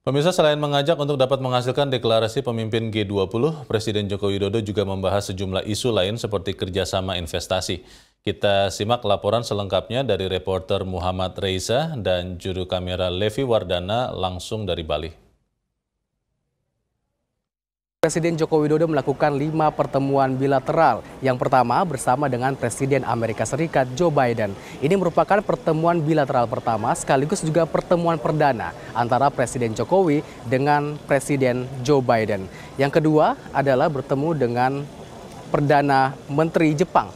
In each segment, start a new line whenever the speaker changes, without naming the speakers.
Pemirsa, selain mengajak untuk dapat menghasilkan deklarasi pemimpin G20, Presiden Joko Widodo juga membahas sejumlah isu lain seperti kerjasama investasi. Kita simak laporan selengkapnya dari reporter Muhammad Reza dan juru kamera Levi Wardana langsung dari Bali.
Presiden Joko Widodo melakukan 5 pertemuan bilateral. Yang pertama bersama dengan Presiden Amerika Serikat Joe Biden. Ini merupakan pertemuan bilateral pertama sekaligus juga pertemuan perdana antara Presiden Jokowi dengan Presiden Joe Biden. Yang kedua adalah bertemu dengan Perdana Menteri Jepang,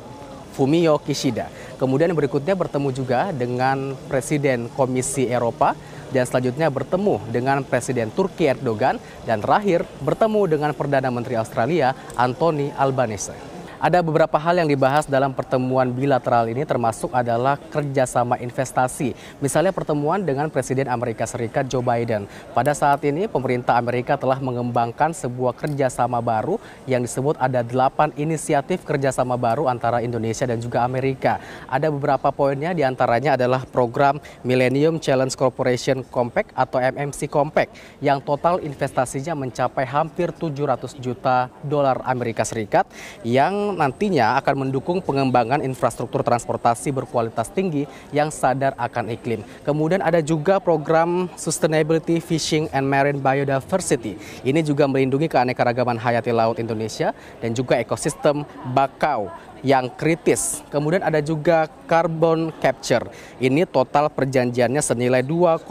Fumio Kishida. Kemudian berikutnya bertemu juga dengan Presiden Komisi Eropa, dan selanjutnya bertemu dengan Presiden Turki Erdogan, dan terakhir bertemu dengan Perdana Menteri Australia Anthony Albanese. Ada beberapa hal yang dibahas dalam pertemuan bilateral ini termasuk adalah kerjasama investasi. Misalnya pertemuan dengan Presiden Amerika Serikat Joe Biden. Pada saat ini pemerintah Amerika telah mengembangkan sebuah kerjasama baru yang disebut ada 8 inisiatif kerjasama baru antara Indonesia dan juga Amerika. Ada beberapa poinnya, diantaranya adalah program Millennium Challenge Corporation Compact atau MMC Compact yang total investasinya mencapai hampir 700 juta dolar Amerika Serikat yang nantinya akan mendukung pengembangan infrastruktur transportasi berkualitas tinggi yang sadar akan iklim. Kemudian ada juga program Sustainability Fishing and Marine Biodiversity. Ini juga melindungi keanekaragaman hayati laut Indonesia dan juga ekosistem bakau yang kritis. Kemudian ada juga carbon capture. Ini total perjanjiannya senilai 2,5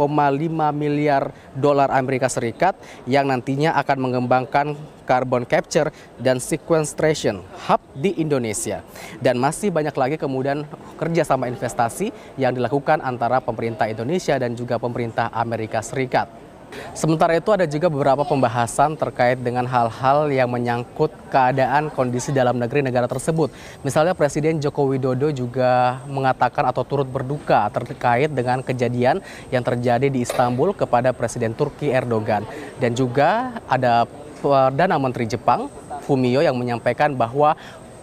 miliar dolar Amerika Serikat yang nantinya akan mengembangkan carbon capture dan sequestration hub di Indonesia. Dan masih banyak lagi kemudian kerjasama investasi yang dilakukan antara pemerintah Indonesia dan juga pemerintah Amerika Serikat. Sementara itu ada juga beberapa pembahasan terkait dengan hal-hal yang menyangkut keadaan kondisi dalam negeri negara tersebut. Misalnya Presiden Joko Widodo juga mengatakan atau turut berduka terkait dengan kejadian yang terjadi di Istanbul kepada Presiden Turki Erdogan. Dan juga ada Perdana Menteri Jepang Fumio yang menyampaikan bahwa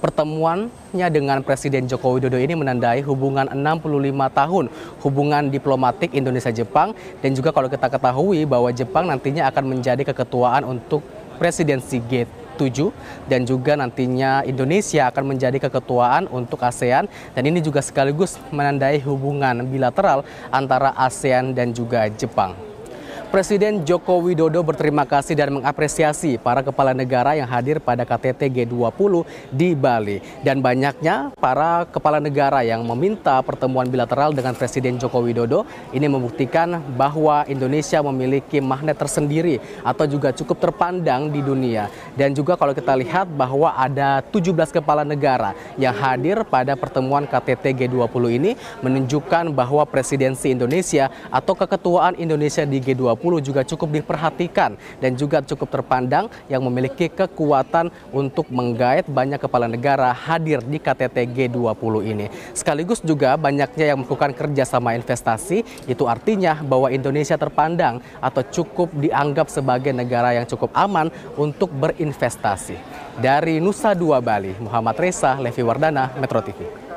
pertemuannya dengan Presiden Joko Widodo ini menandai hubungan 65 tahun hubungan diplomatik Indonesia-Jepang, dan juga kalau kita ketahui bahwa Jepang nantinya akan menjadi keketuaan untuk presidensi G7 dan juga nantinya Indonesia akan menjadi keketuaan untuk ASEAN, dan ini juga sekaligus menandai hubungan bilateral antara ASEAN dan juga Jepang. Presiden Joko Widodo berterima kasih dan mengapresiasi para kepala negara yang hadir pada KTT G20 di Bali. Dan banyaknya para kepala negara yang meminta pertemuan bilateral dengan Presiden Joko Widodo ini membuktikan bahwa Indonesia memiliki magnet tersendiri atau juga cukup terpandang di dunia. Dan juga kalau kita lihat bahwa ada 17 kepala negara yang hadir pada pertemuan KTT G20 ini menunjukkan bahwa presidensi Indonesia atau keketuaan Indonesia di G20 juga cukup diperhatikan dan juga cukup terpandang yang memiliki kekuatan untuk menggait banyak kepala negara hadir di KTT G20 ini. Sekaligus juga banyaknya yang melakukan kerjasama investasi, itu artinya bahwa Indonesia terpandang atau cukup dianggap sebagai negara yang cukup aman untuk berinvestasi. Dari Nusa Dua Bali, Muhammad Reza, Levi Wardana, Metro TV.